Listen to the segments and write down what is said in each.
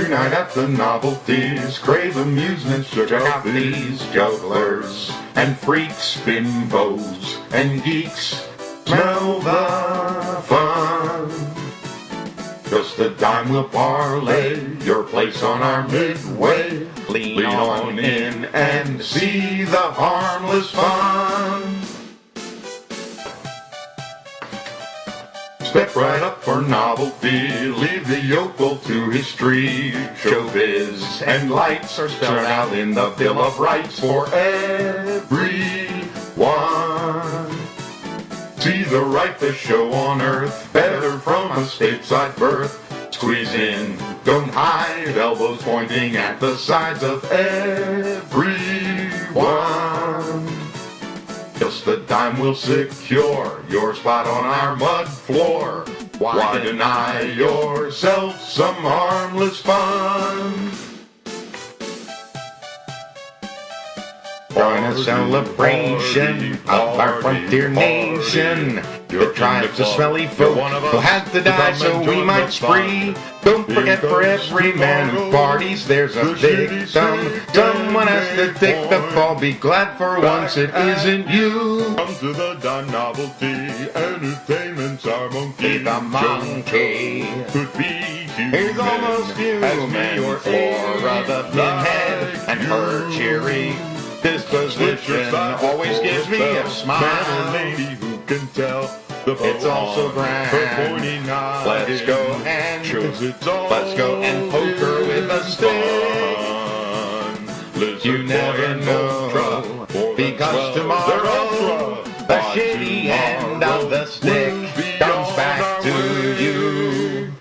Tonight at the Novelties, crave amusement, check out these jugglers and freaks, bimbos and geeks. Smell the fun. Just a dime will parlay your place on our midway. Lean on in and see the harmless fun. Step right up for novelty, leave the yokel to his tree. Showbiz and lights are spelled out in the Bill of Rights for everyone. See the ripest show on earth, better from a stateside birth. Squeeze in, don't hide, elbows pointing at the sides of everyone. Just a dime will secure your spot on our mud floor. Why deny yourself some harmless fun? Join a celebration of our frontier nation. The tribes of smelly folk who had to die so we might spree. Don't forget, for every man who parties there's a victim. Someone has to take the fall. Be glad for once it isn't you. Come to the Dime Novelty, entertainment's our monkey. The monkey Could be human. is almost human. Your Or the pinhead and her cheery disposition always gives me a smile. Lady who can tell the It's also grand. Her pointy knife. Let's go and poke her with a stick. You never know, because tomorrow the shitty end of the stick comes back to you.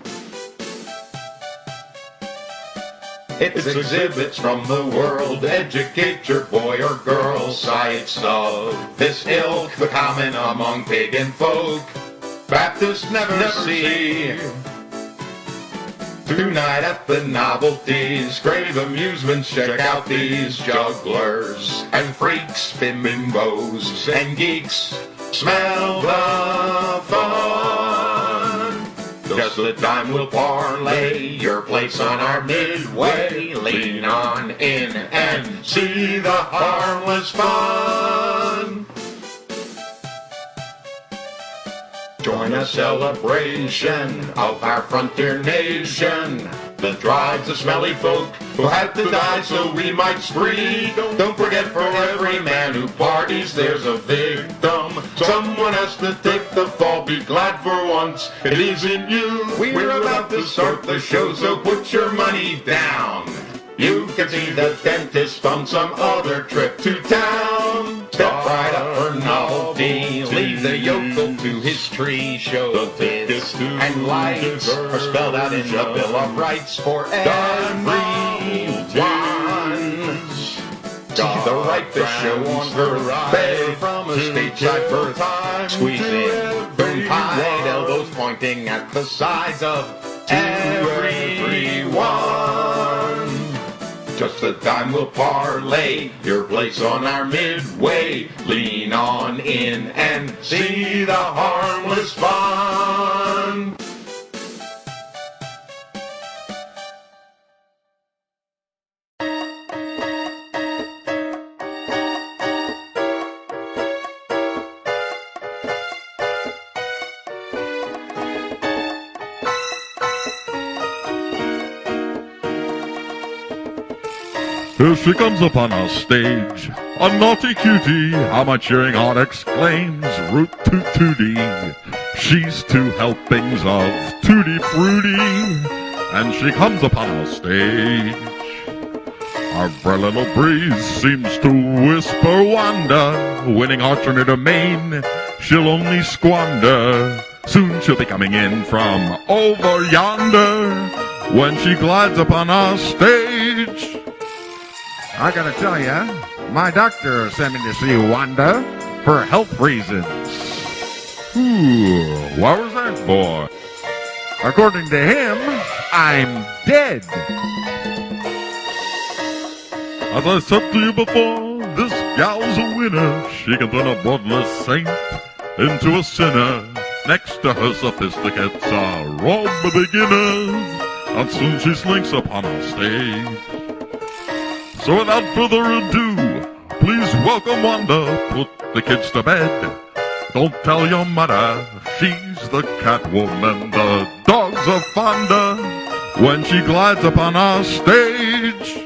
It's exhibits from the world, educate your boy or girl. Sights of this ilk, the common among pagan folk, Baptists never see. Tonight at the Novelties, crave amusements, check out these jugglers and freaks, bimbos and geeks. Smell the fun. Just a dime will parlay your place on our midway. Lean on in and see the harmless fun. Join a celebration of our frontier nation. The tribes of smelly folk who had to die so we might spree. Don't forget, for every man who parties there's a victim. Someone has to take the fall. Be glad for once it isn't you. We're about to start the show, so put your money down. You can see the dentist on some other trip to town. Step right up for novelty, leave the yokel to his tree. Showbiz and lights are spelled out in the Bill of Rights for everyone. See the ripest show on earth, better from a stateside birth. Squeeze in, don't hide, elbows pointing at the sides of everyone. Just a dime will parlay your place on our midway. Lean on in and see the harmless fun. Here she comes upon our stage, a naughty cutie, how my cheering heart exclaims, root toot tootie. She's 2 helpings of tutti frutti, and she comes upon our stage. Our bright little breeze seems to whisper wonder, winning hearts in her domain, she'll only squander. Soon she'll be coming in from over yonder, when she glides upon our stage. I gotta tell ya, my doctor sent me to see Wanda for health reasons. Ooh, what was that for? According to him, I'm dead. As I said to you before, this gal's a winner. She can turn a bloodless saint into a sinner. Next to her sophisticates are all the beginners. and soon she slinks upon our stage. So without further ado, please welcome Wanda. Put the kids to bed. Don't tell your mother, she's the Catwoman. The dogs are fonder when she glides upon our stage.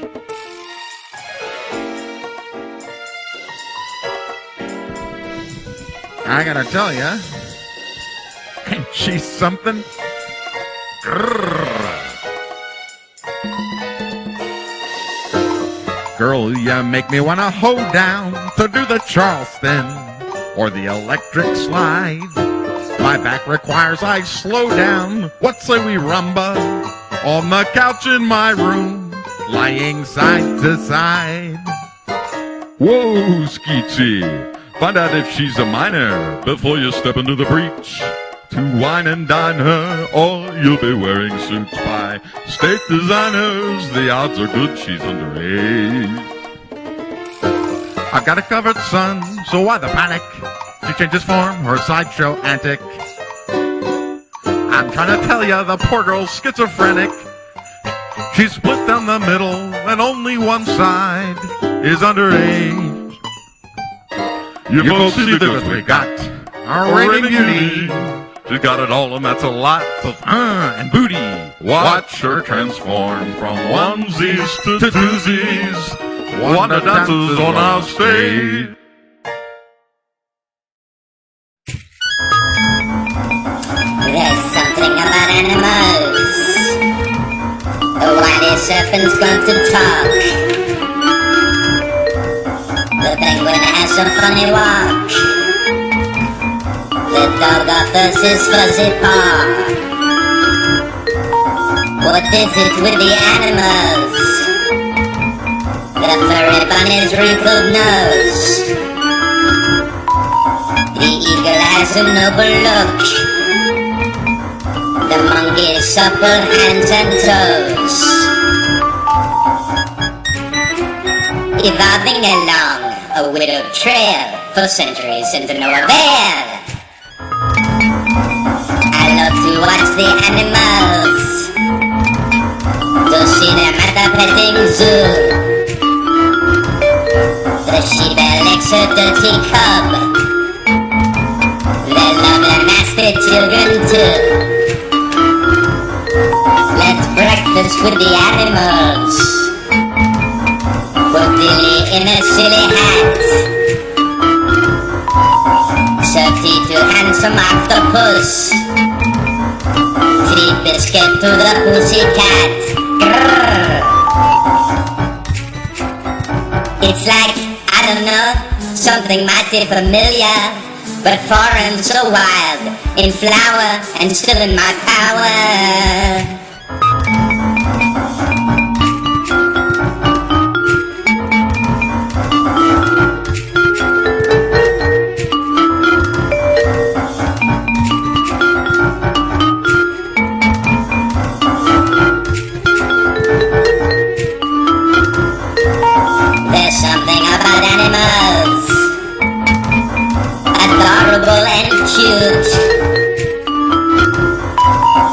I gotta tell ya, ain't she something? Grrr. Girl, you make me wanna hoe down to do the Charleston or the electric slide. My back requires I slow down. What say we rumba on the couch in my room, lying side to side? Whoa, Skeetsy! Find out if she's a minor before you step into the breach. To wine and dine her, or you'll be wearing suits by state designers. The odds are good she's underage. I've got it covered, son, so why the panic? She changes form, her sideshow antic. I'm trying to tell ya, the poor girl's schizophrenic. She's split down the middle, and only one side is underage. You folks see the goods we got. Our reigning beauty. She's got it all, and that's a lot of And booty. Watch her transform from onesies to twosies. Wanda dances on our stage. There's something about animals. The whitey serpent's going to talk. The penguin has a funny walk. The dog offers his fuzzy paw. What is it with the animals? The furry bunny's wrinkled nose. The eagle has a noble look. The monkey's supple hands and toes. Evolving along a widowed trail for centuries and to no avail. I love to watch the animals, to see them at the petting zoo. The she-bear licks her dirty cub. They love their nasty children too. Let's breakfast with the animals. Put Billy in a silly hat. Serve tea to handsome octopus. Treat biscuit to the pussycat. Grrr. It's like, I don't know, something mighty familiar, but foreign, so wild, in flower and still in my power. Something about animals, adorable and cute.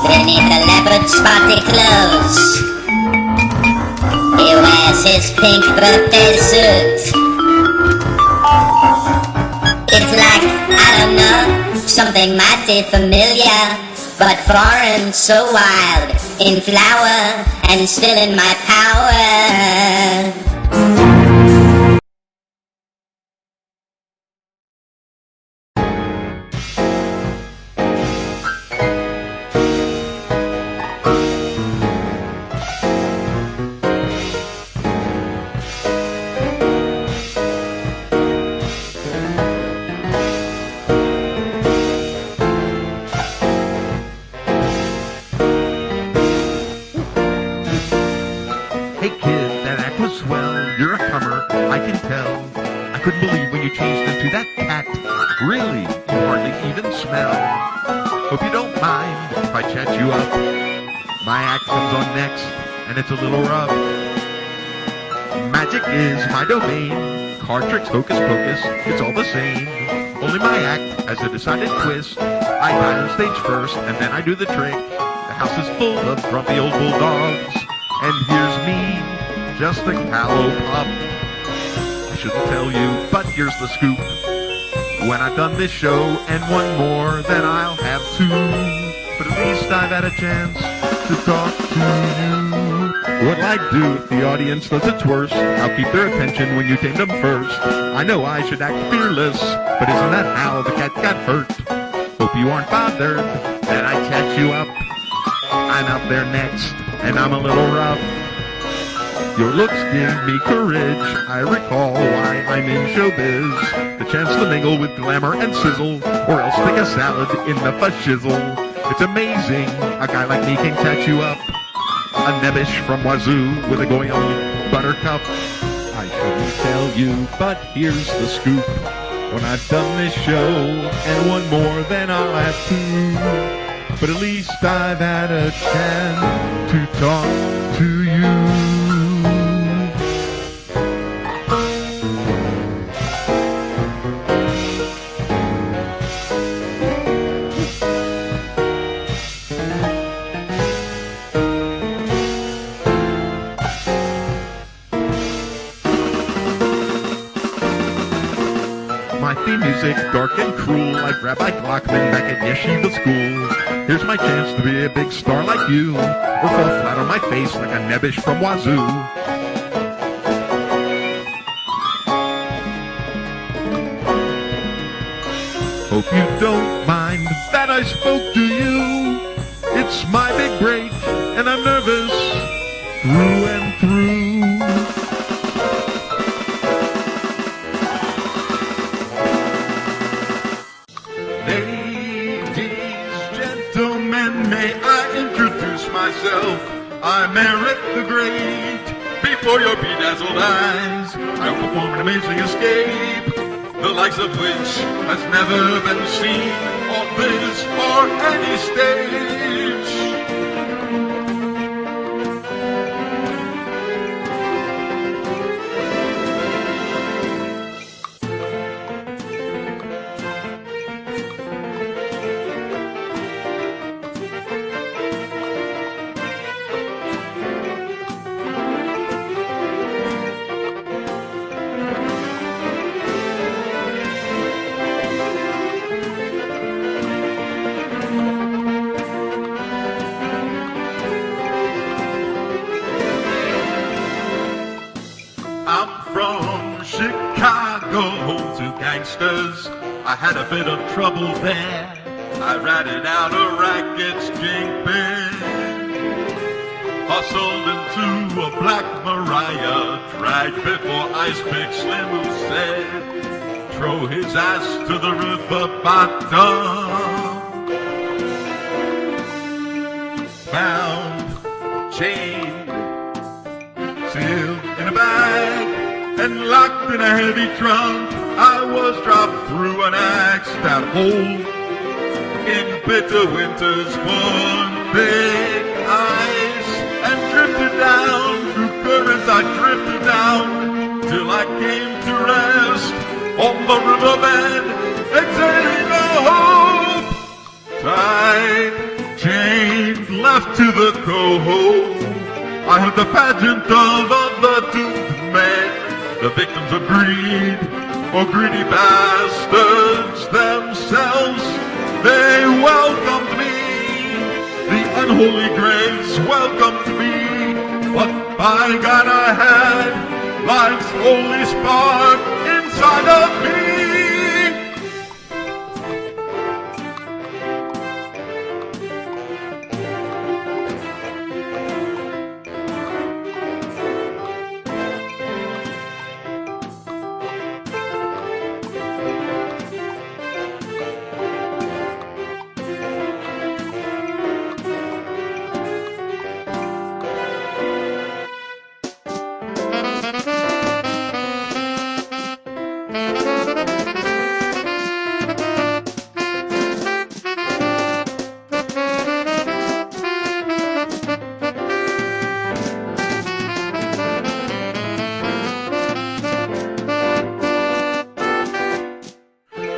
Beneath the leopard spotty clothes, he wears his pink birthday suit. It's like, I don't know, something mighty familiar, but foreign, so wild, in flower and still in my power. Hey kid, that act was swell. You're a comer, I can tell. I couldn't believe when you changed into that cat. Really, you hardly even smell. Hope you don't mind if I chat you up. My act comes on next, and it's a little rough. Magic is my domain. Card tricks, hocus pocus, it's all the same. Only my act has a decided twist. I die on stage first, and then I do the trick. house is full of grumpy old bulldogs, and here's me, just a callow pup. I shouldn't tell you, but here's the scoop. When I've done this show and one more, then I'll have two. But at least I've had a chance to talk to you. What'll I do if the audience does its worst? I'll keep their attention when you tamed them first. I know I should act fearless, but isn't that how the cat got hurt? Hope you aren't bothered that I catch you up. I'm out there next, and I'm a little rough. Your looks give me courage. I recall why I'm in showbiz. The chance to mingle with glamour and sizzle, or else take a salad in the fashizzle. It's amazing a guy like me can catch you up. A nebbish from Wazoo with a goyim buttercup. I shouldn't tell you, but here's the scoop. When I've done this show and one more, then I'll have two. But at least I've had a chance to talk to you. My theme music, dark and cruel, like Rabbi Glockman back at Yeshiva school. Here's my chance to be a big star like you, or fall flat on my face like a nebbish from Wazoo. Hope you don't mind that I spoke to you. It's my big break, and I'm nervous through and through. Gentlemen, may I introduce myself? I'm Erich the Great. Before your bedazzled eyes, I'll perform an amazing escape, the likes of which has never been seen on this or any stage. I'm from Chicago to gangsters. I had a bit of trouble there. I ratted out a racket's kingpin. Hustled into a Black Mariah, dragged before Ice Pick Slim, who said, throw his ass to the river bottom. Found, chained, sealed in a bag, and locked in a heavy trunk. I was dropped through an axe-stabbed hole in bitter winter's one big ice, and drifted down through currents. I drifted down till I came to rest on the riverbed, exhaling no hope. Tied, chained, left to the cold. I heard the pageant of the doomed men, the victims of greed, or greedy bastards themselves. They welcomed me, the unholy graves welcomed me, but by God I had life's holy spark inside of me.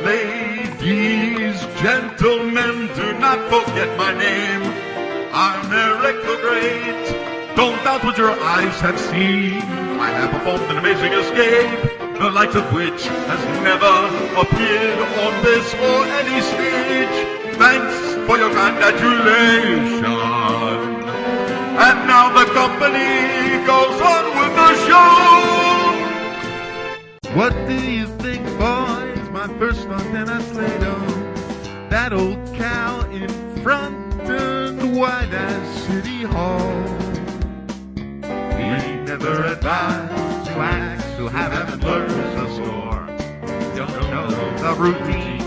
Ladies, gentlemen, do not forget my name. I'm Erich the Great. Don't doubt what your eyes have seen. I have performed an amazing escape, the likes of which has never appeared on this or any stage. Thanks for your congratulations. And now the company goes on with the show. What do you think, boys? My first stunt and I slayed on that old cow in front and wide as City Hall. We never advise to act who haven't learned the score, don't know the routine,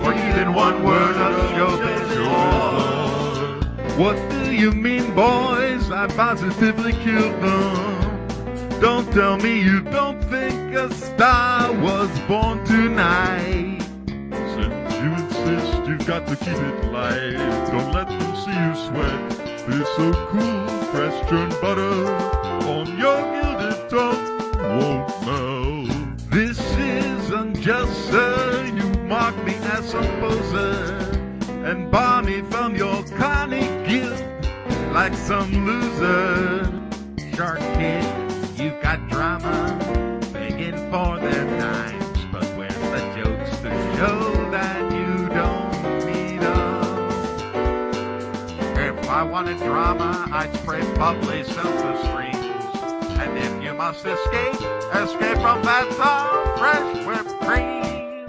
or even one word of showbiz lore. What do you mean, boys? I positively killed them. Don't tell me you don't think a star was born tonight. Since you insist, you've got to keep it light. Don't let them see you sweat. It's so cool, fresh churned butter on your gilded tongue won't melt. This is unjust, sir. You mark me as some poser and bar me from your carny gift like some loser. Shark Kid, you've got drama begging for their dimes, but where's the jokes to show that you don't need them? If I wanted drama, I'd spray bubbly self-esteem. And if you must escape from that tall, fresh whipped cream.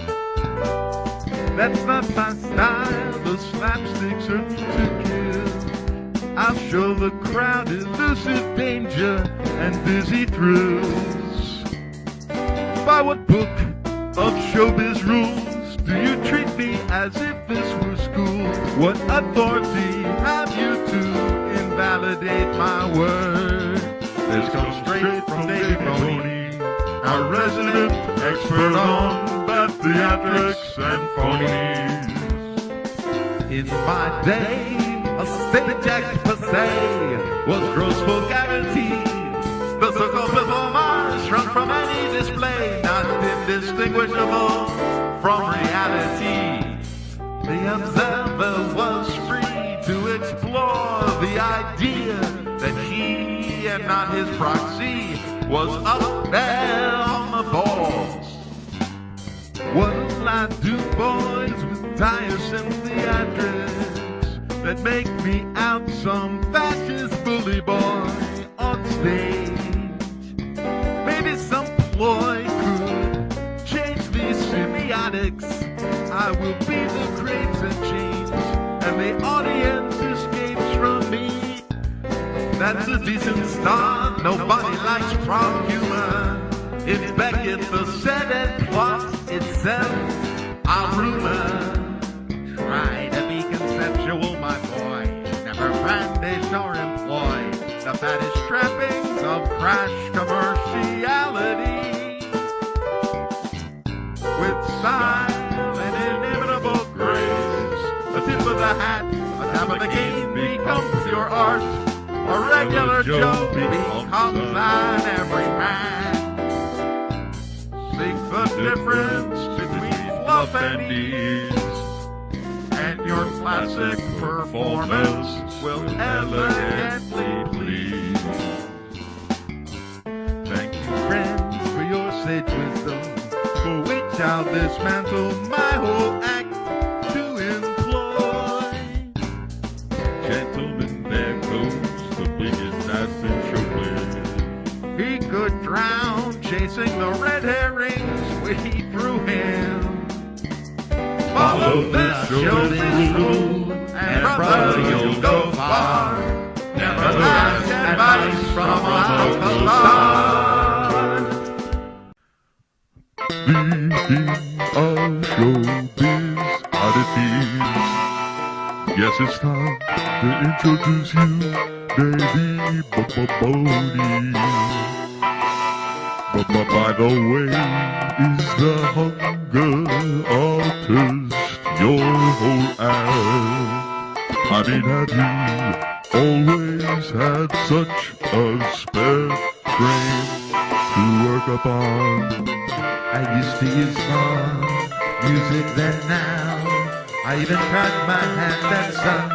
That's not my style, the slapstick's certain to kill. I'll show the crowd elusive danger and dizzy thrills. By what book of showbiz rules do you treat me as if this were school? What authority have you to invalidate my word? This comes straight from Dave Mahoney, our resident expert on bad theatrics and phonies. In my day, a stage act per se was gross vulgarity. The so-called performer shrunk from any display, not indistinguishable from reality. The observer was free to explore the idea that he and not his proxy was up there on the balls. What'll I do, boys, with tiresome theatrics that make me out some fascist bully boy on stage? Maybe some ploy could change these semiotics. I will be the cranes and chains, and the audience escapes from me. That's a decent start. Nobody likes prom humor. If Beckett the set and plot itself, I'll rumor. Try to be conceptual, my boy. Never brandish or employ the fattest trappings of crash commerciality. With style and inimitable grace, a tip of the hat, a tap of the game becomes your art. A regular Joe becomes an everyman. Seek the difference between fluff and ease, and your classic performance will elegantly please. Thank you, friends, for your sage wisdom, for which I'll dismantle my whole act to employ. Gentlemen, there goes the biggest ass in showbiz. He could drown chasing the red herrings we threw him. Follow this showbiz rule, and brother, you'll go far. Never ask advice from a local star. The of showbiz oddities. Yes, it's time to introduce you, Davey Boney. But by the way, is the hunger artist your whole act? I mean, have you always had such a spare frame to work upon? I used to use more music than now. I even tried my hand at some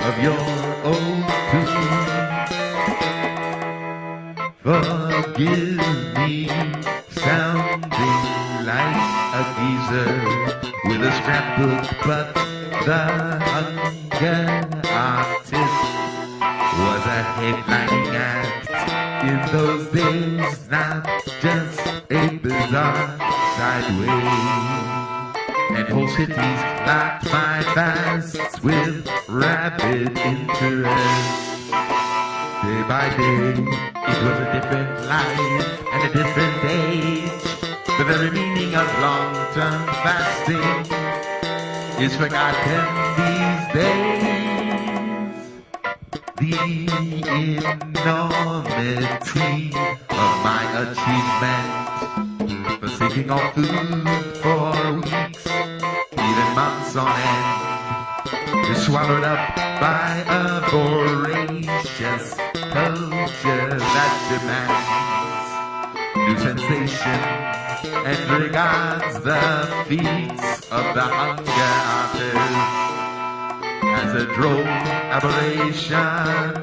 of your old tunes. Forgive me, sounding like a geezer with a scrapbook, but the hunger artist was a headlining act in those days, not just a bizarre sideways. And whole cities clocked my fasts with rapid interest. Day by day, it was a different life and a different age. The very meaning of long-term fasting is forgotten these days. The enormity of my achievement, forsaking all food for weeks, even months on end, is swallowed up by a voracious culture that demands new sensation and regards the feats of the hunger artist as a droll aberration.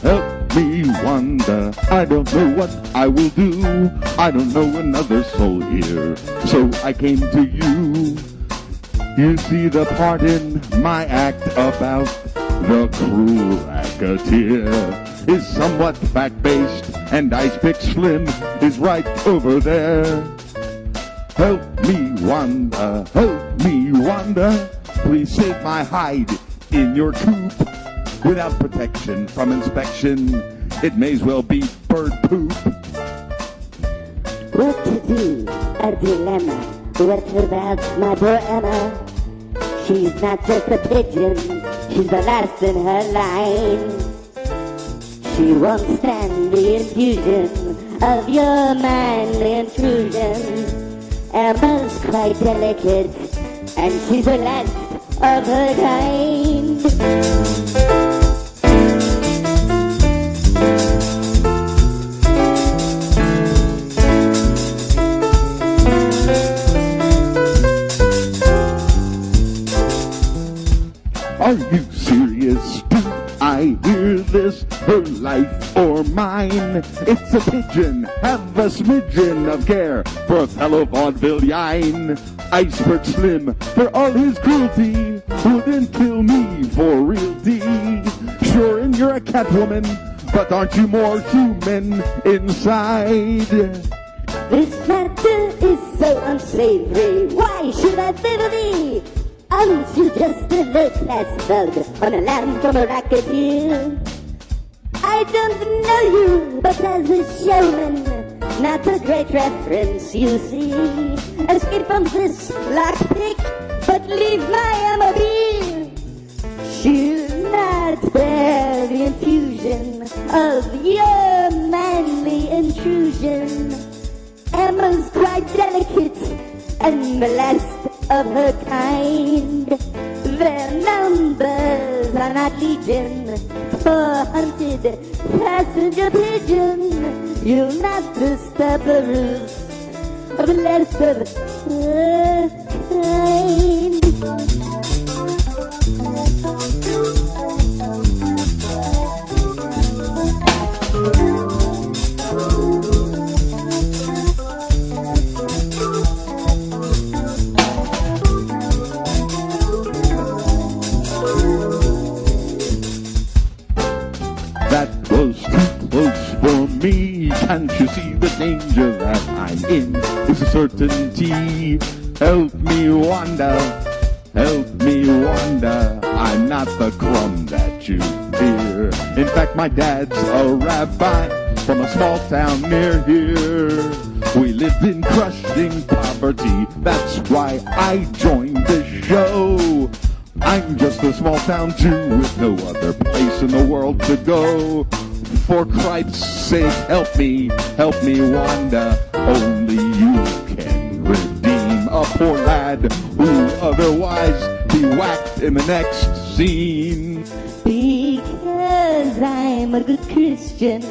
Help me wonder, I don't know what I will do. I don't know another soul here, so I came to you. You see the part in my act about the cruel racketeer is somewhat fact-based, and Ice Pick Slim is right over there. Help me wonder, please save my hide in your coop. Without protection from inspection, it may as well be bird poop. What to do? A dilemma. What about my poor Emma? She's not just a pigeon, she's the last in her line. She won't stand the infusion of your manly intrusion. Emma's quite delicate, and she's the last of her kind. Are you serious? Do I hear this? Her life or mine? It's a pigeon. Have a smidgen of care for a fellow vaudevillian. Iceberg Slim, for all his cruelty, wouldn't kill me for realty. Sure, and you're a Catwoman, but aren't you more human inside? This matter is so unsavory. Why should I favor thee? Aren't you just a low-class bug on a lamb from a racketeer? I don't know you, but as a showman, not a great reference, you see. Escape from this lockpick, but leave my Emma be. She'll not bear the infusion of your manly intrusion. Emma's quite delicate and the last of her kind. Their numbers are not legion for hunted passenger pigeon. You'll not disturb the roost of the last of her kind. That was too close for me. Can't you see the danger that I'm in? It's a certainty. Help me, Wanda. Help me, Wanda. I'm not the crumb that you fear. In fact, my dad's a rabbi from a small town near here. We lived in crushing poverty. That's why I joined the show. I'm just a small town Jew with no other place in the world to go. For Christ's sake, help me, Wanda. Only you can redeem a poor lad who otherwise be whacked in the next scene. Because I'm a good Christian,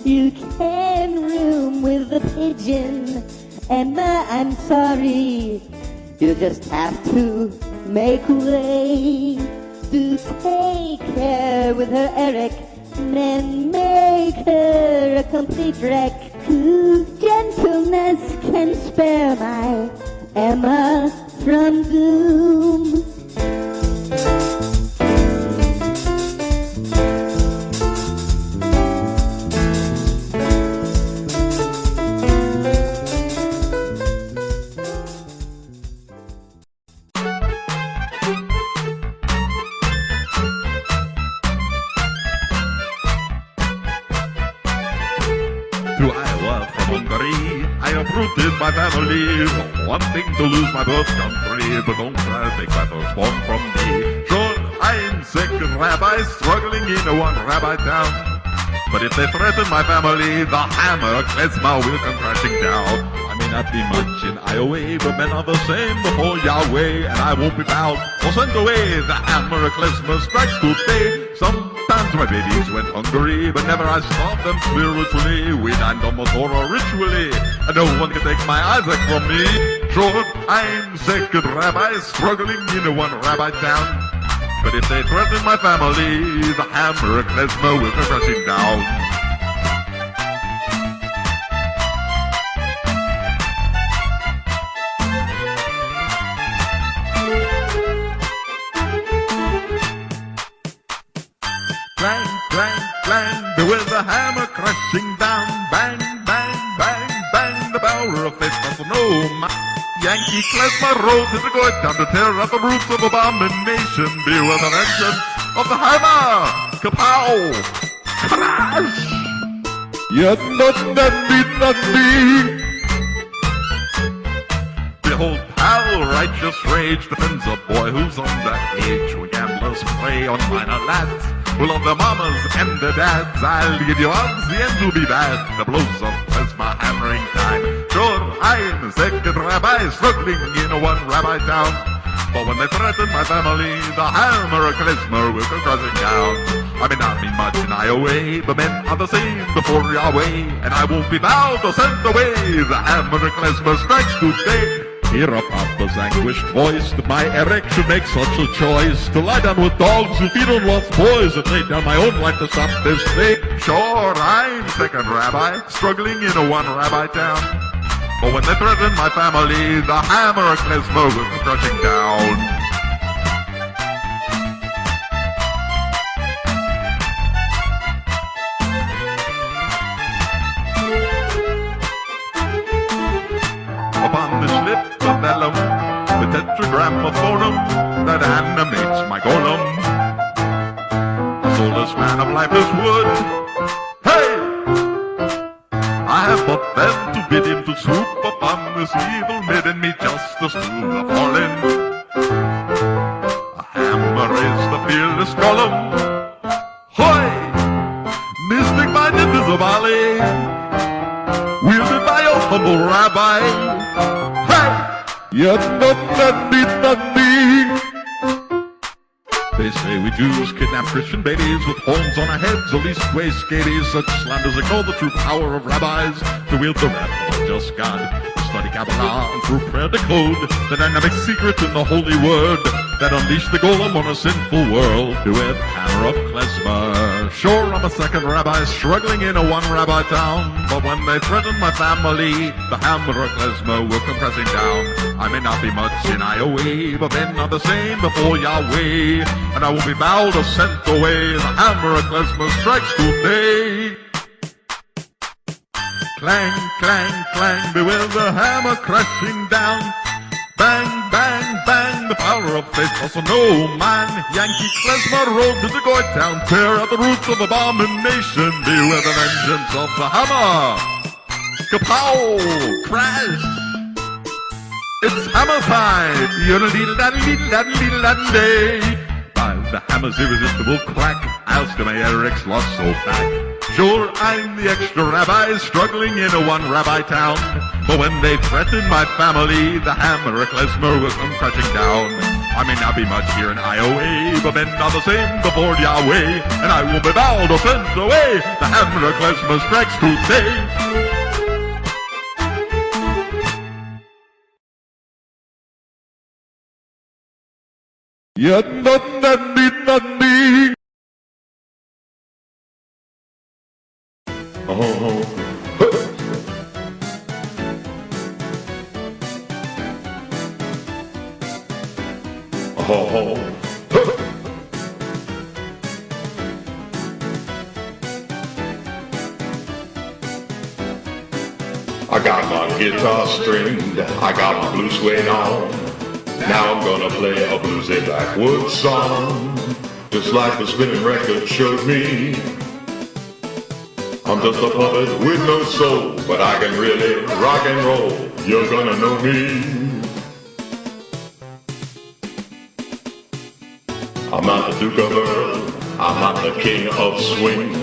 you can room with the pigeon. Emma, I'm sorry, you'll just have to make way to take her with her Erich, then make her a complete wreck. Whose gentleness can spare my Emma from doom. To Iowa from Hungary, I uprooted my family, wanting to lose my birth country, but don't try to take my firstborn from me. Sure, I'm sick of rabbis struggling in a one rabbi town, but if they threaten my family, the hammer klezmer will come crashing down. I may not be much in Iowa, but men are the same before Yahweh, and I won't be bound or sent away. The hammer klezmer strikes today. Sometimes my babies went hungry, but never I starved them spiritually. We dined on the Torah ritually, and no one can take my Isaac from me. Sure, I'm sick of rabbis struggling in a one rabbi town, but if they threaten my family, the hammer klezmer will come crashing down. Clang, clang, clang, with the hammer crashing down. Bang, bang, bang, bang, the power of faith doesn't know. Yankee klezmer road to the good down to tear up the roofs of abomination. Beware the vengeance of the hammer. Kapow! Crash! Behold How righteous rage defends a boy who's underage. When gamblers prey on minor lads who love their mamas and their dads, I'll give you odds, the end will be bad. The blows of klezmer hammering time. Sure, I'm the second rabbi struggling in a one rabbi town. But when they threaten my family, the hammer of klezmer will come crashing down. I may not be much in Iowa, but men are the same before Yahweh, and I won't be bowed or sent away. The hammer of klezmer strikes today. Hear a papa's anguished voice that my Erich should make such a choice, to lie down with dogs who feed on lost boys and lay down my own life to stop this thing. Sure, I'm second rabbi, struggling in a one rabbi town. But when they threaten my family, the hammer of klezmer will come crashing down. Upon this lip of vellum, the tetragrammaphonum that animates my golem. A soulless man of lifeless wood. Hey! I have but then to bid him to swoop upon this evil mid in me justice to the fallen. A hammer is the fearless column. Hoy! Mystic-minded Visibali, wielded by a humble rabbi. Hey! Yet they say we Jews kidnap Christian babies with horns on our heads, or leastways scabies. Such slanders ignore the true power of rabbis to wield the wrath of just God. To study Kabbalah and through prayer decode the dynamic secret in the holy word that unleashed the golem on a sinful world with hammer of klezmer. Sure, I'm a second rabbi struggling in a one rabbi town, but when they threaten my family, the hammer of klezmer will come pressing down. I may not be much in Iowa, but men are the same before Yahweh, and I will be bowed or sent away. The hammer of klezmer strikes today. Clang, clang, clang, beware the hammer crashing down. Bang, bang, bang, the power of faith also no man. Yankee klezmer road to the goy town, tear out the roots of abomination. Beware the vengeance of the hammer. Kapow! Crash! It's hammer time! Yodeledee-daddle-dee-daddle-dee-daddle-day. By the hammer's irresistible crack, I'll steal my Erich's lost soul back. Sure, I'm the extra rabbi struggling in a one rabbi town, but when they threaten my family, the hammer of klezmer will come crashing down. I may not be much here in Iowa, but men are the same before Yahweh, and I will be bowed or sent away. The hammer of klezmer strikes today. Yet none. I got my guitar stringed, I got my blue suede on. Now I'm gonna play a bluesy backwoods song, just like the spinning record showed me. I'm just a puppet with no soul, but I can really rock and roll. You're gonna know me. I'm not the Duke of Earl, I'm not the king of swing,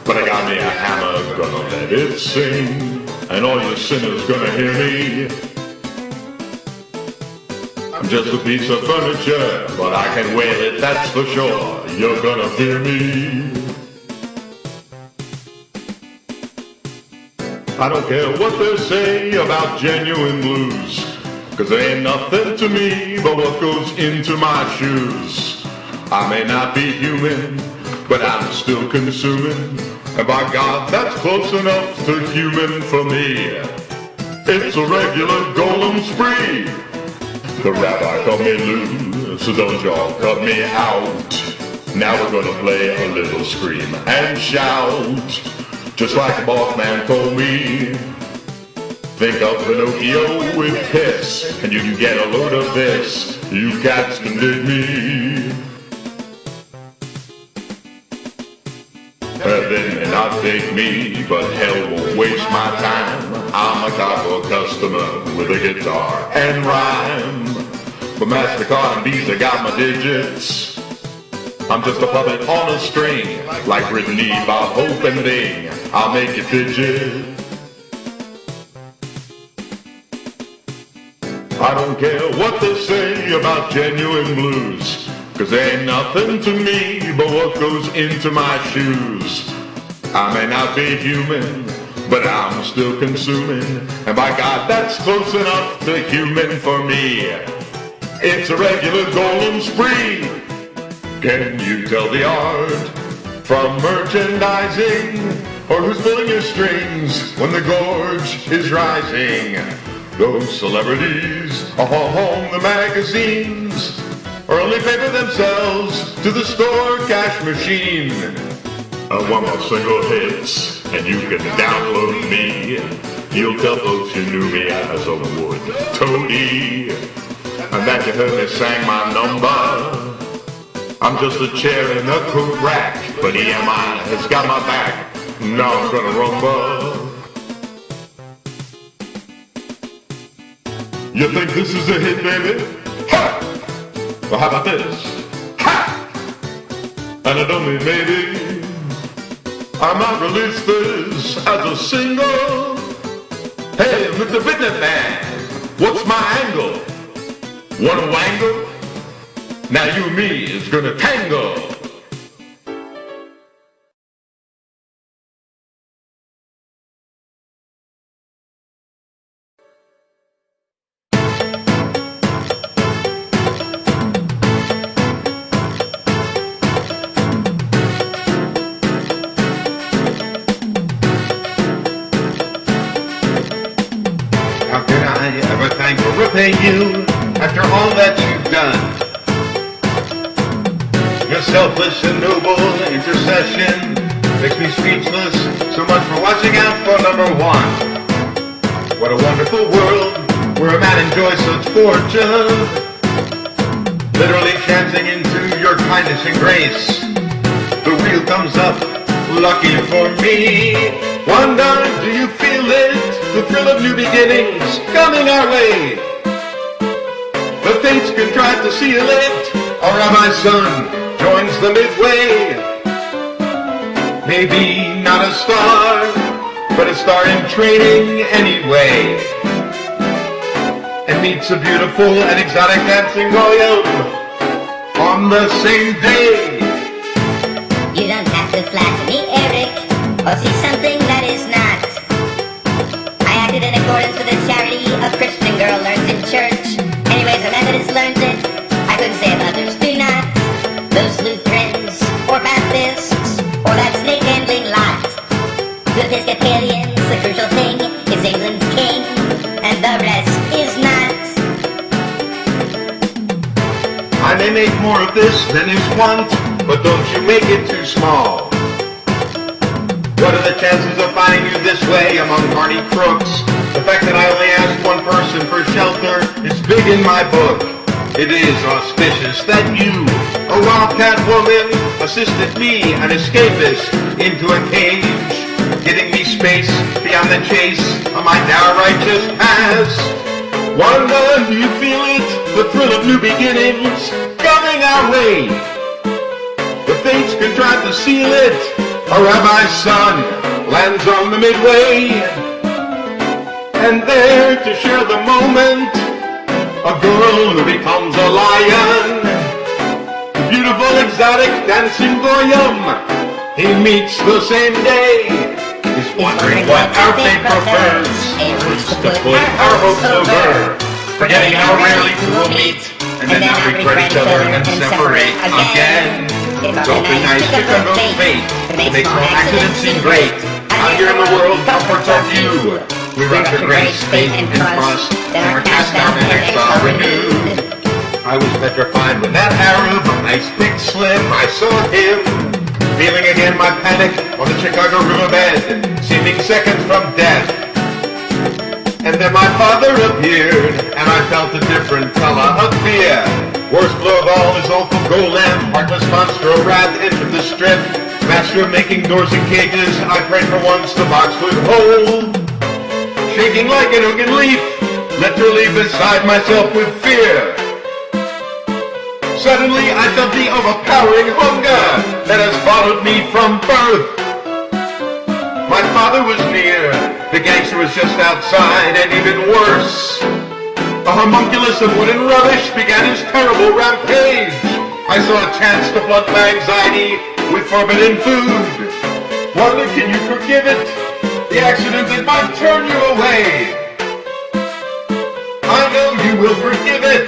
but I got me a hammer, gonna let it sing, and all you sinners gonna hear me. I'm just a piece of furniture, but I can wail it, that's for sure. You're gonna fear me. I don't care what they say about genuine blues, 'cause there ain't nothing to me but what goes into my shoes. I may not be human, but I'm still consuming, and by God, that's close enough to human for me. It's a regular golem spree. The rabbi cut me loose, so don't y'all cut me out. Now we're gonna play a little scream and shout, just like the boss man told me. Think of Pinocchio with piss, and you can get a load of this. You cats can dig me. Heaven and not fake me, but hell won't waste my time. I'm a cardboard customer with a guitar and rhyme. But MasterCard and Visa got my digits. I'm just a puppet on a string, like Britney, Bob Hope, and Bing. I'll make you fidget. I don't care what they say about genuine blues, 'cause there ain't nothing to me but what goes into my shoes. I may not be human, but I'm still consuming, and by God, that's close enough to human for me. It's a regular golden spree. Can you tell the art from merchandising, or who's pulling your strings when the gorge is rising? Those celebrities home the magazines, or only paper themselves to the store cash machine. One more single hits, and you can download me. You'll tell folks you knew me as a wood toady, and that you heard me sang my number. I'm just a chair in a coat rack, but EMI has got my back. Now I'm gonna rumble. You think this is a hit, baby? Ha! Well, how about this? Ha! And I don't mean maybe. I might release this as a single. Hey, Mr. Fitness Man, what's my angle? Wanna wangle? Now you and me is gonna tangle. How can I ever thank or repay you after all that you've done? Your selfless and noble intercession makes me speechless. So much for watching out for number one. What a wonderful world where a man enjoys such fortune, literally chancing into your kindness and grace. The wheel comes up, lucky for me. Wonder, do you feel it? The thrill of new beginnings coming our way. The fates contrive to seal it. Our rabbi's son joins the midway. Maybe not a star, but a star in training anyway. And meets a beautiful and exotic dancing royal on the same day. You don't have to flatter me, Eric, or see something that is not. I acted in accordance with the charity a Christian girl learns in church. Anyways, a Methodist learns it. I couldn't say if others do not. Those Lutherans, or Baptists, or that snake-handling lot. To Episcopalians, the crucial thing is England's king, and the rest is not. I may make more of this than is want, but don't you make it too small. What are the chances of finding you this way among carny crooks? The fact that I only asked one person for shelter is big in my book. It is auspicious that you, a wildcat woman, assisted me, an escapist, into a cage, getting me space beyond the chase of my downrighteous past. Wonder, do you feel it? The thrill of new beginnings coming our way. The fates contrive to seal it. A rabbi's son lands on the midway, and there to share the moment, a girl who becomes a lion, the beautiful exotic dancing goyim he meets the same day, is wondering what our fate prefers, who's to put our hopes over, forgetting how rarely two will meet, and then not regret each other and separate again. Don't be nice to convoke fate, it makes no accident seem great. Out here in the world, comforts are few. We run to grace, faith, and trust, and are cast down in exile renewed. I was petrified when that Arab, nice big slim, I saw him. Feeling again my panic on the Chicago riverbed, seeming seconds from death. And then my father appeared, and I felt a different color of fear. Worst blow of all is awful golem, heartless monster of wrath entered the strip. Master of making doors and cages, I prayed for once the box would hold. Shaking like an oaken leaf, literally beside myself with fear. Suddenly I felt the overpowering hunger that has followed me from birth. My father was near, the gangster was just outside, and even worse, a homunculus of wooden rubbish began his terrible rampage. I saw a chance to blunt my anxiety with forbidden food. Wonder, can you forgive it? The accident that might turn you away. I know you will forgive it.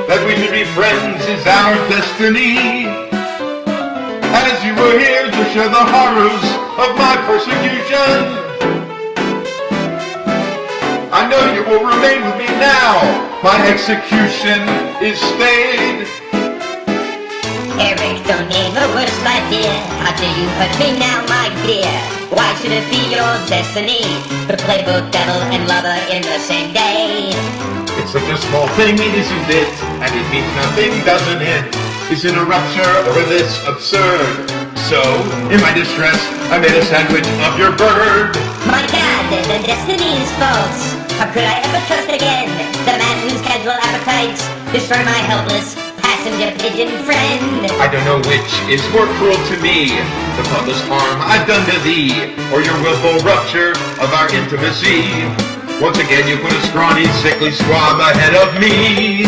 That we should be friends is our destiny. As you were here to share the horrors of my persecution, I know you will remain with me now. My execution is stayed. Erich, don't name a worse, my dear. After you hurt me now, my dear. Why should it be your destiny to play both devil and lover in the same day? It's such a small thing, isn't it? And it means nothing, doesn't it? Is it a rupture or this absurd? So, in my distress, I made a sandwich of your bird. My God, the destiny is false. How could I ever trust again the man whose casual appetites destroy my helpless passenger pigeon friend? I don't know which is more cruel to me, the thoughtless harm I've done to thee, or your willful rupture of our intimacy. Once again you put a scrawny, sickly swab ahead of me.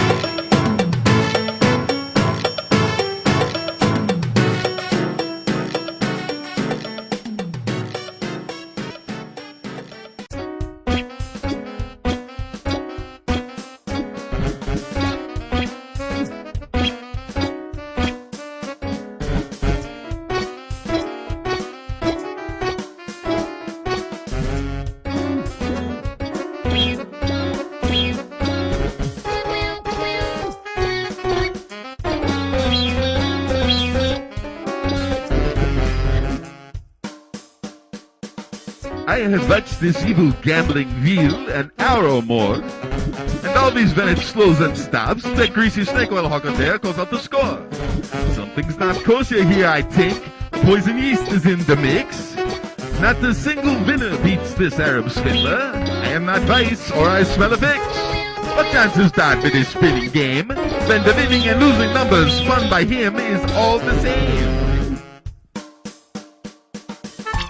I have watched this evil gambling wheel an hour or more, and always when it slows and stops, that greasy snake oil hawker there calls out the score. Something's not kosher here, I think. Poison yeast is in the mix. Not a single winner beats this Arab swindler. I am not Weiss, or I smell a fix. What chance is that with his spinning game, when the winning and losing numbers spun by him is all the same?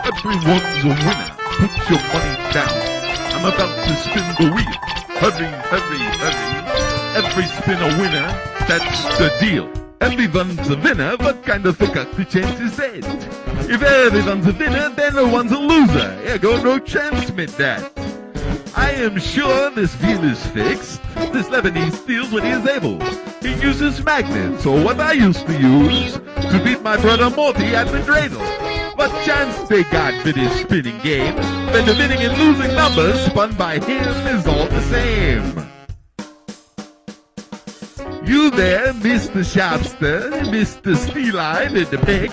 Everyone's a winner. Put your money down. I'm about to spin the wheel. Hurry, hurry, hurry. Every spin a winner, that's the deal. Everyone's a winner, what kind of fuck the chance is that? If everyone's a winner, then no one's a loser. Ergo, no chance with that. I am sure this wheel is fixed. This Lebanese steals when he is able. He uses magnets, or what I used to use, to beat my brother Morty at the dreidel. What chance they got with his spinning game, when the winning and losing numbers spun by him is all the same? You there, Mr. Shopster, Mr. Steel-Eye with the pick.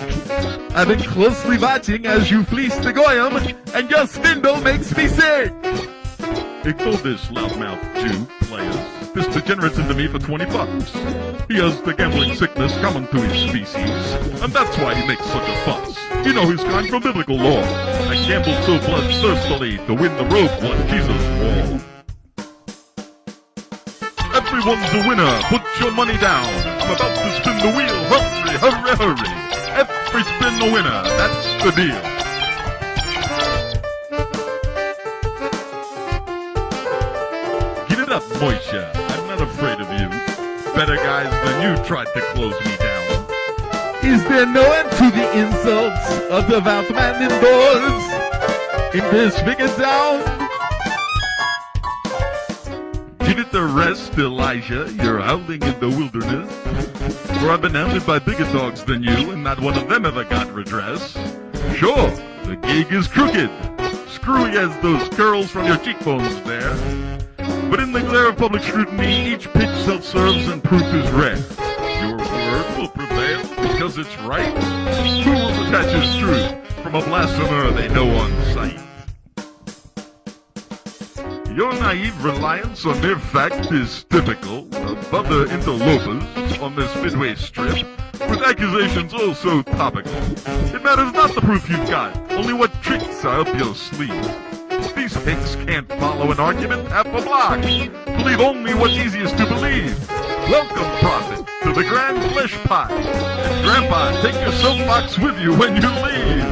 I've been closely watching as you fleece the goyim, and your spindle makes me sick. Ignore this loudmouth Jew, players. This degenerate's into me for $20. He has the gambling sickness common to his species, and that's why he makes such a fuss. You know his kind from biblical lore, that gambled so bloodthirstily to win the robe what Jesus wore. Everyone's a winner, put your money down. I'm about to spin the wheel, hurry, hurry, hurry. Every spin a winner, that's the deal. Give it up, Moisha, I'm not afraid of you. Better guys than you tried to close me down. Is there no end to the insults of the devout man indoors in this bigger town? Give it the rest, Elijah, you're howling in the wilderness. For I've been hounded by bigger dogs than you, and not one of them ever got redress. Sure, the gig is crooked, screwy as those curls from your cheekbones there. But in the glare of public scrutiny, each pitch self-serves and proof is rare. Your word will prevail because it's right. Who will detach his truth from a blasphemer they know on sight? Your naive reliance on mere fact is typical of other interlopers on this midway strip. with accusations oh so topical. It matters not the proof you've got, only what tricks are up your sleeve. These pigs can't follow an argument half a block. Believe only what's easiest to believe. Welcome, prophet, to the grand flesh pot. And Grandpa, take your soapbox with you when you leave.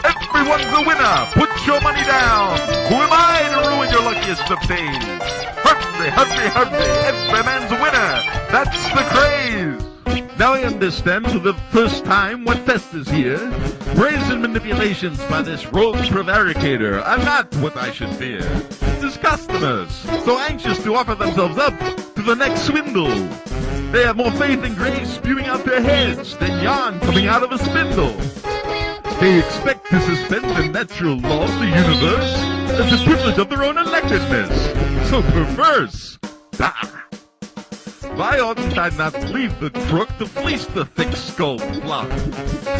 Everyone's a winner. Put your money down. Who am I to ruin your luckiest of days? Hurry, hurry, hurry. Every man's a winner. That's the craze. Now I understand for the first time what festers here. Brazen manipulations by this rogue prevaricator are not what I should fear. His customers, so anxious to offer themselves up to the next swindle. They have more faith in grace spewing out their heads than yarn coming out of a spindle. They expect to suspend the natural law of the universe as the privilege of their own electedness. So perverse. Bah! Why oughtn't I not leave the crook to fleece the thick-skulled flock?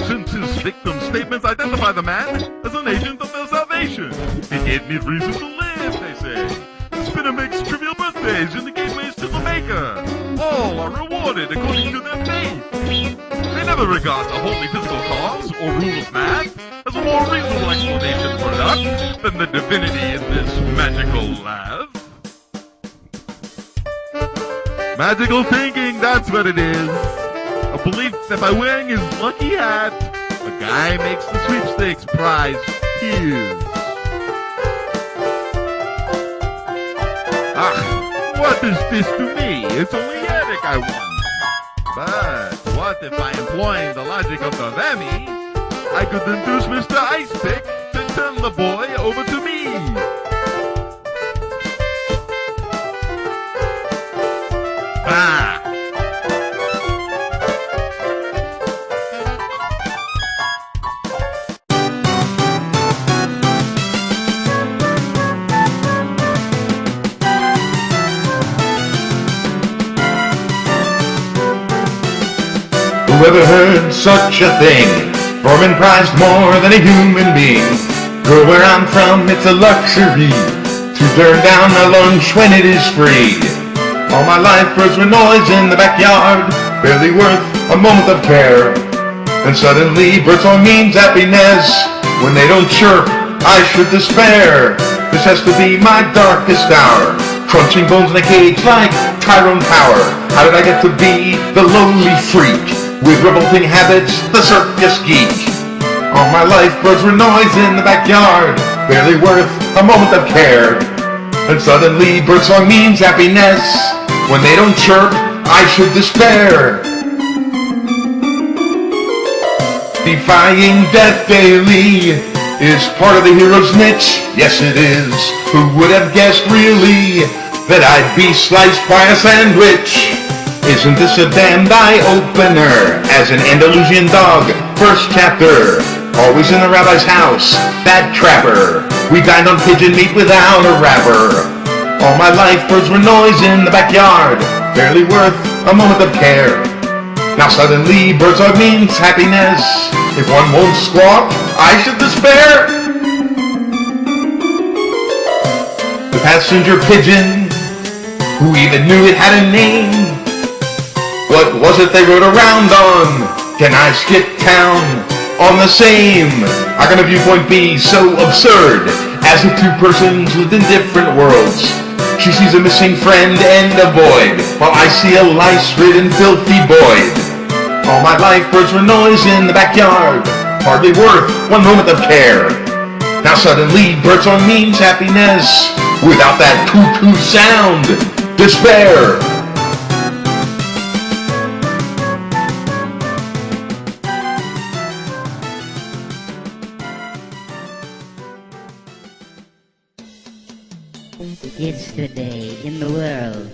Since his victim statements identify the man as an agent of their salvation. It gave me reason to live, they say. The spinner makes trivial birthdays in the gateways to the maker. All are rewarded according to their faith. They never regard the holy physical cause or rule of math as a more reasonable explanation for luck than the divinity in this magical laugh. Magical thinking, that's what it is. A belief that by wearing his lucky hat, the guy makes the sweepstakes prize huge. What is this to me? It's only Erich I won. But what if by employing the logic of the Vammy, I could induce Mr. Icepick to turn the boy over to me? Whoever heard such a thing? Foreman prized more than a human being. Girl, where I'm from, it's a luxury to turn down a lunch when it is free. All my life birds were noise in the backyard, barely worth a moment of care. And suddenly bird song means happiness. When they don't chirp, I should despair. This has to be my darkest hour, crunching bones in a cage like Tyrone Power. How did I get to be the lonely freak with revolting habits, the circus geek? All my life birds were noise in the backyard, barely worth a moment of care. And suddenly birdsong means happiness. When they don't chirp, I should despair. Defying death daily is part of the hero's niche. Yes, it is. Who would have guessed really that I'd be sliced by a sandwich? Isn't this a damned eye-opener? As an Andalusian dog, first chapter. Always in the rabbi's house, that trapper. We dined on pigeon meat without a wrapper. All my life birds were noise in the backyard, barely worth a moment of care. Now suddenly birdsong means happiness. If one won't squawk, I should despair. The passenger pigeon, who even knew it had a name? What was it they rode around on? Can I skip town on the same? How can a viewpoint be so absurd, as if two persons lived in different worlds? She sees a missing friend and a void, while I see a lice-ridden filthy void. All my life birds were noise in the backyard, hardly worth one moment of care. Now suddenly birdsong means happiness. Without that toot-toot sound, despair. Yesterday in the world,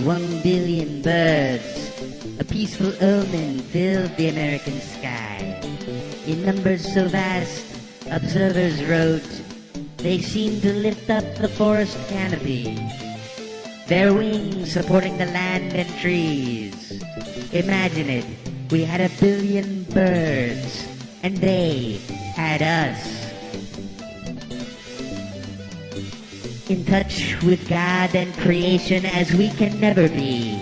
1 billion birds. A peaceful omen filled the American sky. In numbers so vast, observers wrote, they seemed to lift up the forest canopy, their wings supporting the land and trees. Imagine it, we had 1 billion birds, and they had us. In touch with God and creation as we can never be.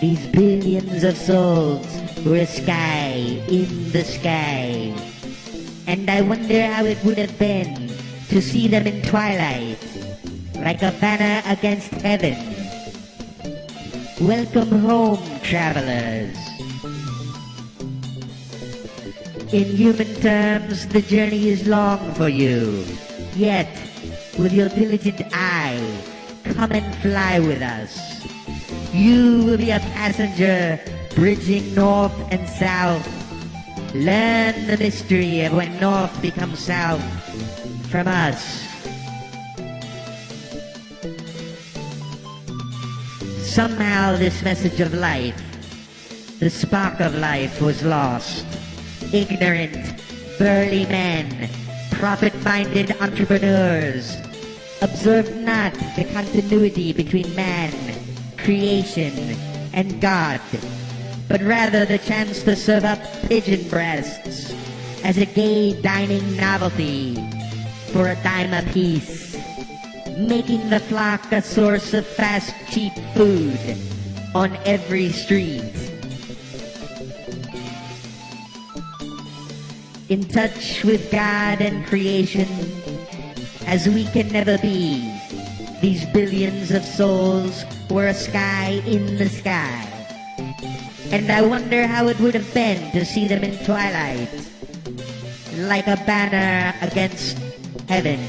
These billions of souls were a sky in the sky. And I wonder how it would have been to see them in twilight, like a banner against heaven. Welcome home, travelers. In human terms, the journey is long for you. Yet, with your diligent eye, come and fly with us. You will be a passenger bridging north and south. Learn the mystery of when north becomes south from us. Somehow this message of life, the spark of life, was lost. Ignorant, burly men, profit-minded entrepreneurs, observed not the continuity between man, creation, and God, but rather the chance to serve up pigeon breasts as a gay dining novelty for a dime apiece, making the flock a source of fast, cheap food on every street. In touch with God and creation, as we can never be, these billions of souls were a sky in the sky. And I wonder how it would have been to see them in twilight, like a banner against heaven.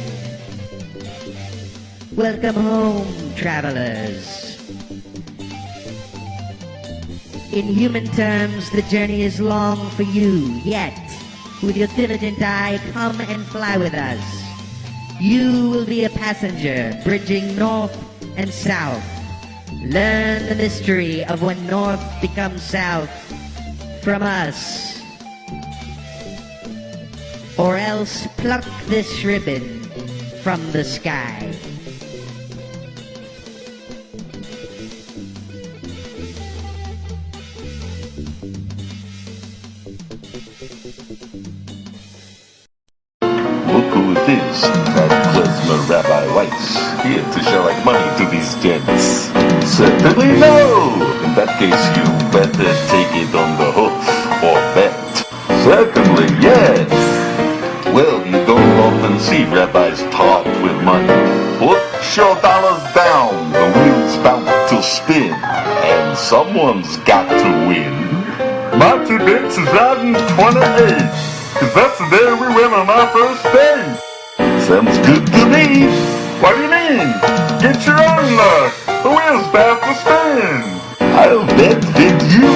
Welcome home, travelers. In human terms, the journey is long for you, yet, with your diligent eye, come and fly with us. You will be a passenger bridging north and south. Learn the mystery of when north becomes south from us. Or else pluck this ribbon from the sky. Look who it is, that klezmer Rabbi Weiss, here to show like money to these gents. Certainly no! In that case, you better take it on the hoof, or bet. Certainly yes! Well, you don't often see rabbis talk with money. Put your dollars down, the wheel's about to spin, and someone's got to win. My 2 bits is riding 28, 'cause that's the day we went on our first date. Sounds good to me. What do you mean? Get your own luck. The wheel's about to spin. I'll bet with you.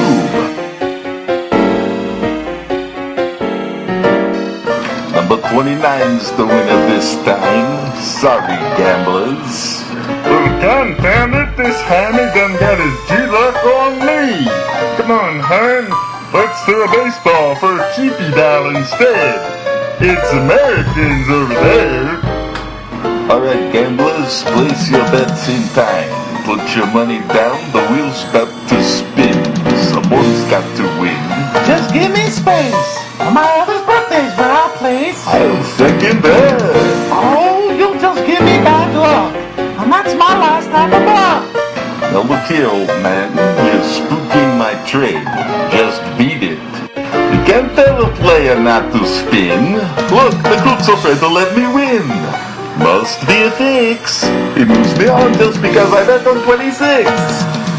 Number 29's the winner this time. Sorry, gamblers. Well, confound it, this hammy done got his G-luck on me. Come on, hon. Let's throw a baseball for a cheapy doll instead. It's Americans over there. Alright, gamblers, place your bets in time. Put your money down, the wheel's about to spin. Someone's got to win. Just give me space. My other birthday's for our place. I'll second that. Oh, you'll just give me bad luck. And that's my last time of luck. Now look here, old man. You're spooking my trade. Just beat it. You can't tell a player not to spin. Look, the cook's afraid to let me win. Must be a fix. He moves me on just because I bet on 26.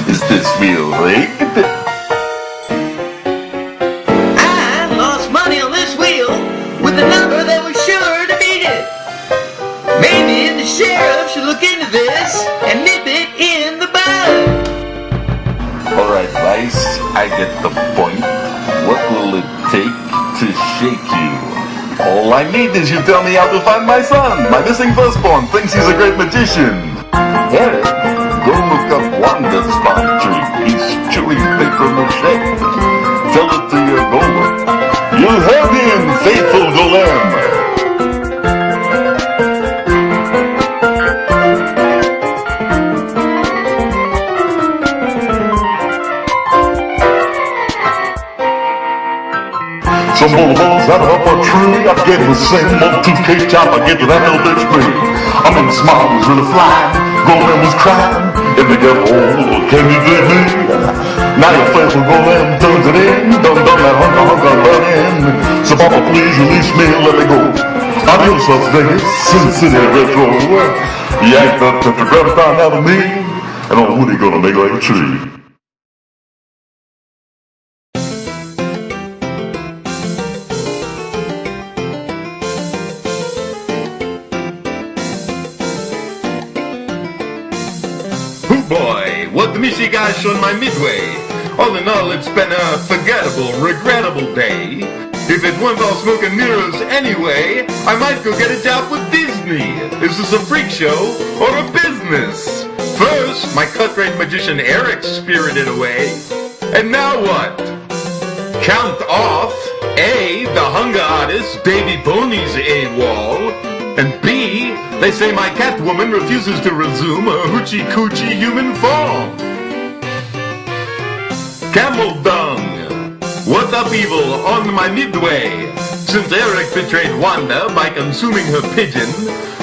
Is this wheel rigged? I lost money on this wheel with a number that was sure to beat it. Maybe the sheriff should look into this and nip it in the bud. Alright, Weiss, I get the point. What will it take to shake you? All I need is you tell me how to find my son. My missing firstborn thinks he's a great magician. Eric, go look up Wanda's palm tree. He's chewing paper mache. Tell it to your golem. You heard him, faithful golem. Some bullhoes out up a tree. I get the same old 2K chop I get to that little bitch me. I mean, Smile was really flying, Golden was crying, and they got old can you dig me? Now your flesh will go and turns it in. Done that hunka burning. So papa, please release me and let me go. Adios, Las Vegas, Sin City Retro. Yank that tetragraphite out of me, and old Woody gonna make like a tree. Boy, what the Michi guys on my midway. All in all, it's been a forgettable, regrettable day. If it weren't all smoke and mirrors anyway, I might go get a job with Disney. Is this a freak show or a business? First, my cut-rate magician Erich spirited away. And now what? Count off A, the hunger artist Davy Boney's AWOL. And B, they say my Catwoman refuses to resume a hoochie-coochie human form. Camel dung. What upheaval on my midway? Since Erich betrayed Wanda by consuming her pigeon,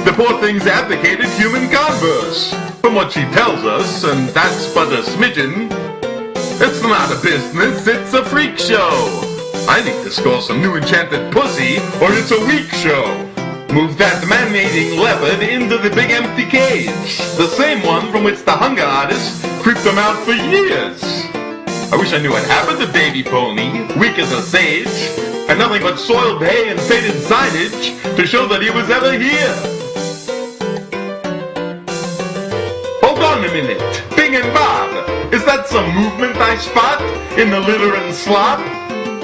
the poor thing's abdicated human converse. From what she tells us, and that's but a smidgen, it's not a business, it's a freak show. I need to score some new enchanted pussy, or it's a weak show. Move that man-eating leopard into the big empty cage. The same one from which the hunger artist creeped them out for years. I wish I knew what happened to Davy Pony, weak as a sage, and nothing but soiled hay and faded signage to show that he was ever here. Hold on a minute. Bing and Bob, is that some movement I spot in the litter and slop?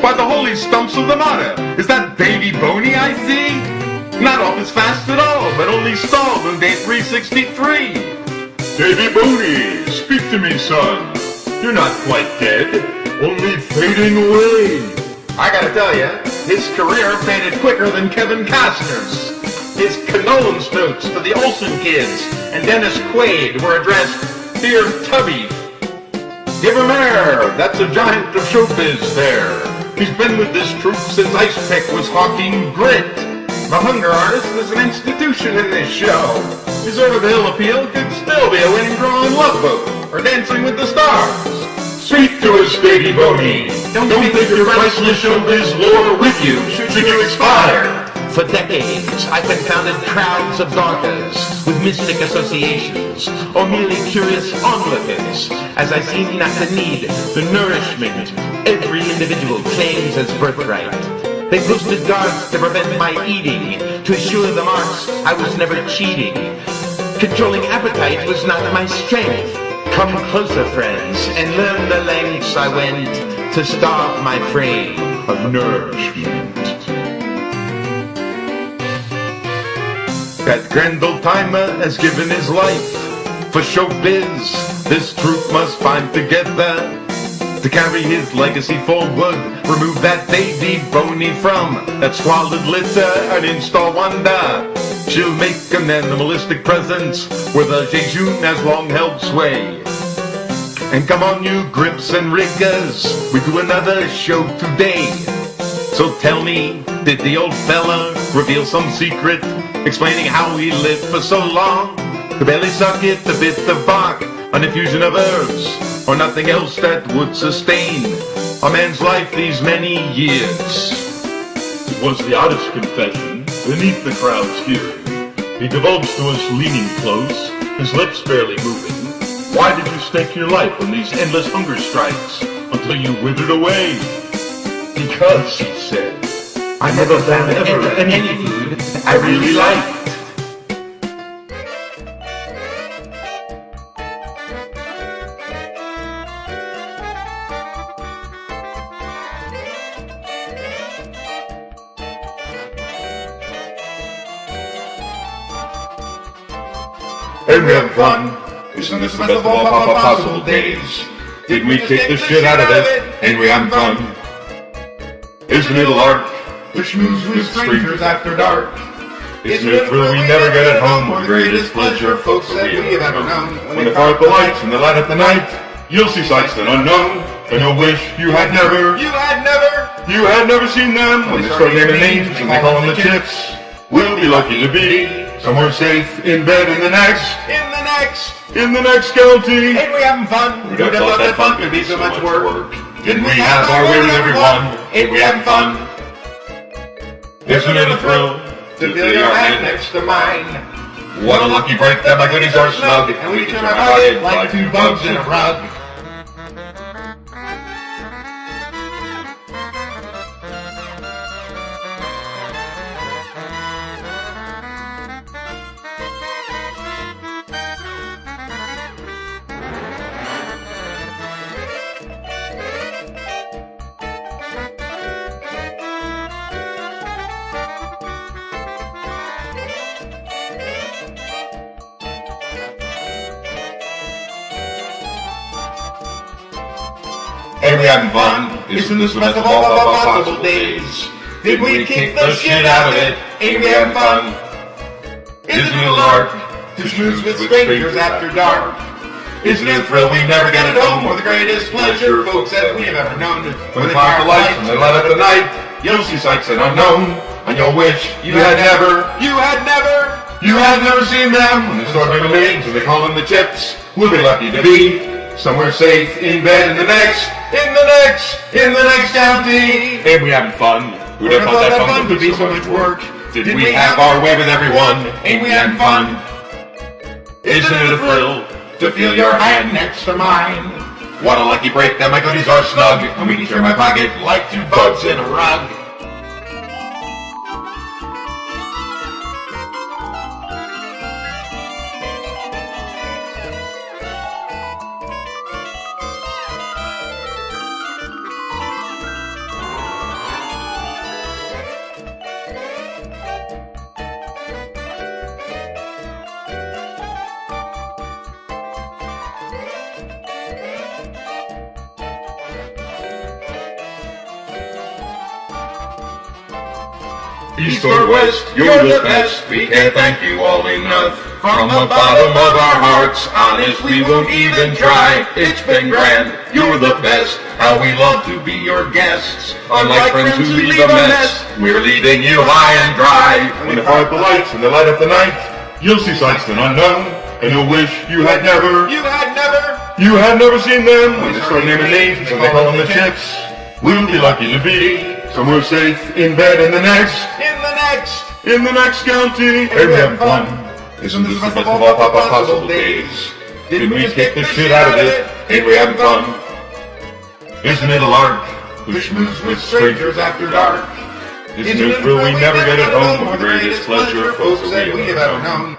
By the holy stumps of the mater, is that Davy Boney I see? Not off as fast at all, but only stalled on day 363. Davy Boney, speak to me, son. You're not quite dead, only fading away. I gotta tell you, his career faded quicker than Kevin Costner's. His condolence notes to the Olsen kids and Dennis Quaid were addressed, Dear Tubby. Give him air, that's a giant of showbiz there. He's been with this troupe since Ice Pick was hawking grit. The hunger artist is an institution in this show. His over-the-hill appeal could still be a winning draw in Love Boat or Dancing with the Stars. Speak to us, Davy Boney. Don't take your priceless showbiz lore with you should you expire. For decades, I've confounded crowds of darkers with mystic associations, or merely curious onlookers, as I seem not to need the nourishment every individual claims as birthright. They posted guards to prevent my eating, to assure the marks I was never cheating. Controlling appetite was not my strength. Come closer, friends, and learn the lengths I went to starve my frame of nourishment. That grand old timer has given his life for showbiz. This troupe must find together to carry his legacy forward. Remove that Davy Boney from that squalid litter and install Wanda. She'll make an animalistic presence where the Jejun has long held sway. And come on, you grips and riggers, we do another show today. So tell me, did the old fella reveal some secret explaining how he lived for so long? To barely suck it, a bit of bark, an infusion of herbs, or nothing else that would sustain a man's life these many years. It was the artist's confession beneath the crowd's hearing. He divulged to us leaning close, his lips barely moving. Why did you stake your life on these endless hunger strikes until you withered away? Because, he said, I never found ever any food I really liked. And we have fun. Isn't this the best of all possible days? Did we kick the shit out of it? And we have fun. Isn't it a lark? The schmooze with strangers after dark. Isn't it a thrill we never get at home? The greatest pleasure, folks, that we have ever known. When they fire up the lights in the light of the night, you'll see sights that unknown, and you'll wish you had never seen them. When they start naming names and they call them the chips, we'll be lucky to be Somewhere safe in bed in the next county. Ain't we having fun? Who'd have thought that fun could be so much work? Didn't we have our way with everyone? Ain't we having fun? Isn't it a thrill to feel your hand next to mine? What a lucky break that my goodies are snug, and we turn our pocket like two bugs in a rug. Ain't we having fun? Isn't this the best of all possible days? Did we kick the shit out of it? Ain't we having fun? Isn't it a lark to schmooze with strangers after dark? Isn't it a thrill we never get at home, or the greatest pleasure folks that we've ever known? When they fire the lights and they light up the night, you'll see sights that unknown, and you'll wish you had never seen them. When they start giving names and they call them the chips, we'll be lucky to be somewhere safe in bed in the next county. Ain't we having fun? Who'd have thought that fun could be so much work? Did we have our way with everyone? Ain't we having fun? Isn't it a thrill to feel your hand next to mine? What a lucky break that my goodies are snug, and we can share my pocket like two bugs in a rug. East or west, you're the best. We can't thank you all enough. From the bottom of our hearts, honest, we won't even try. It's been grand, you're the best. How we love to be your guests. Unlike friends who leave a mess, we're leaving you high and dry. When they fire up the lights and they light up the night, you'll see sights that unknown, and you'll wish you had never seen them. When they start naming names and they call them the chips, we'll be lucky to be somewhere safe in bed in the next county. Ain't we having fun? Isn't this the best of all possible days? Didn't we kick the shit out of it? Ain't we having fun? Isn't it a lark who schmooze with strangers after dark? Isn't it a thrill we never get at home, or the greatest pleasure folks that we have ever known?